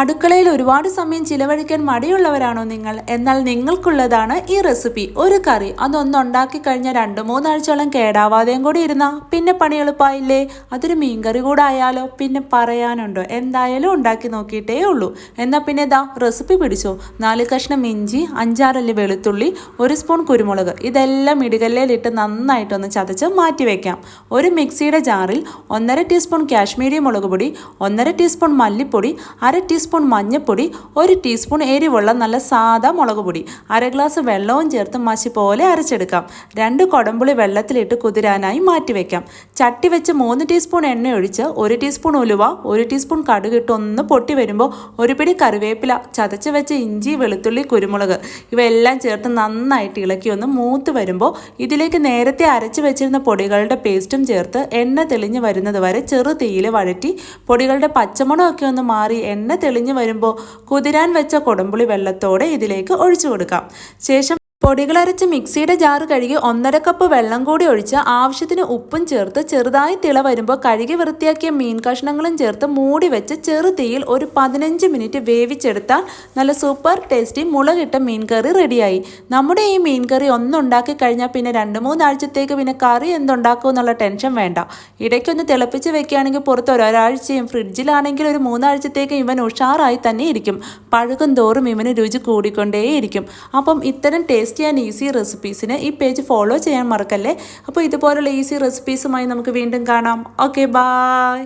അടുക്കളയിൽ ഒരുപാട് സമയം ചിലവഴിക്കാൻ മടിയുള്ളവരാണോ നിങ്ങൾ? എന്നാൽ നിങ്ങൾക്കുള്ളതാണ് ഈ റെസിപ്പി. ഒരു കറി അതൊന്ന് ഉണ്ടാക്കി കഴിഞ്ഞാൽ 2-3 ആഴ്ചയോളം കേടാവാതെയും കൂടി ഇരുന്നാൽ പിന്നെ പണി എളുപ്പമായില്ലേ? അതൊരു മീൻകറി കൂടെ ആയാലോ? പിന്നെ പറയാനുണ്ടോ? എന്തായാലും ഉണ്ടാക്കി നോക്കിയിട്ടേ ഉള്ളൂ. എന്നാൽ പിന്നെ ഇതാ റെസിപ്പി പിടിച്ചോ. 4 കഷ്ണം ഇഞ്ചി, 5-6 അല്ലി വെളുത്തുള്ളി, 1 സ്പൂൺ കുരുമുളക്, ഇതെല്ലാം ഇടികല്ലിലിട്ട് നന്നായിട്ടൊന്ന് ചതച്ച് മാറ്റി വയ്ക്കാം. ഒരു മിക്സിയുടെ ജാറിൽ 1.5 ടീസ്പൂൺ കാശ്മീരി മുളക് പൊടി, 1.5 ടീസ്പൂൺ മല്ലിപ്പൊടി, 1/2 ടീസ്പൂൺ മഞ്ഞൾപ്പൊടി, 1 ടീസ്പൂൺ എരിവുള്ള നല്ല സാദാ മുളക് പൊടി, 1/2 ഗ്ലാസ് വെള്ളവും ചേർത്ത് മഷി പോലെ അരച്ചെടുക്കാം. 2 കൊടമ്പുളി വെള്ളത്തിലിട്ട് കുതിരാനായി മാറ്റിവെക്കാം. ചട്ടി വെച്ച് 3 ടീസ്പൂൺ എണ്ണ ഒഴിച്ച് 1 ടീസ്പൂൺ ഉലുവ, 1 ടീസ്പൂൺ കടുകിട്ട് ഒന്ന് പൊട്ടി വരുമ്പോൾ ഒരു പിടി കറിവേപ്പില, ചതച്ച് വെച്ച ഇഞ്ചി, വെളുത്തുള്ളി, കുരുമുളക് ഇവയെല്ലാം ചേർത്ത് നന്നായിട്ട് ഇളക്കി ഒന്ന് മൂത്ത് വരുമ്പോൾ ഇതിലേക്ക് നേരത്തെ അരച്ച് വെച്ചിരുന്ന പൊടികളുടെ പേസ്റ്റും ചേർത്ത് എണ്ണ തെളിഞ്ഞ് വരുന്നത് വരെ ചെറു തീയിൽ വഴറ്റി പൊടികളുടെ പച്ചമണമൊക്കെ ഒന്ന് മാറി എണ്ണ തെളിഞ്ഞു വരുമ്പോൾ കുതിരാൻ വെച്ച കൊടമ്പുളി വെള്ളത്തോടെ ഇതിലേക്ക് ഒഴിച്ചു കൊടുക്കാം. ശേഷം പൊടികളരച്ച് മിക്സിയുടെ ജാറ് കഴുകി 1.5 കപ്പ് വെള്ളം കൂടി ഒഴിച്ച് ആവശ്യത്തിന് ഉപ്പും ചേർത്ത് ചെറുതായി തിള വരുമ്പോൾ കഴുകി വൃത്തിയാക്കിയ മീൻ കഷ്ണങ്ങളും ചേർത്ത് മൂടി വെച്ച് ചെറു തീയിൽ ഒരു 15 മിനിറ്റ് വേവിച്ചെടുത്താൽ നല്ല സൂപ്പർ ടേസ്റ്റി മുളകിട്ട മീൻ കറി റെഡിയായി. നമ്മുടെ ഈ മീൻ കറി ഒന്നുണ്ടാക്കി കഴിഞ്ഞാൽ പിന്നെ 2-3 ആഴ്ചത്തേക്ക് പിന്നെ കറി എന്തുണ്ടാക്കും എന്നുള്ള ടെൻഷൻ വേണ്ട. ഇടയ്ക്കൊന്ന് തിളപ്പിച്ച് വെക്കുകയാണെങ്കിൽ പുറത്ത് ഒരാഴ്ചയും, ഫ്രിഡ്ജിലാണെങ്കിൽ ഒരു 3 ആഴ്ചത്തേക്ക് ഇവൻ ഉഷാറായി തന്നെ ഇരിക്കും. പഴകും തോറും ഇവന് രുചി കൂടിക്കൊണ്ടേയിരിക്കും. അപ്പം ഇത്തരം ടേസ്റ്റ് ആൻഡ് ഈസി റെസിപ്പീസിന് ഈ പേജ് ഫോളോ ചെയ്യാൻ മറക്കല്ലേ. അപ്പോൾ ഇതുപോലുള്ള ഈസി റെസിപ്പീസുമായി നമുക്ക് വീണ്ടും കാണാം. Okay, by.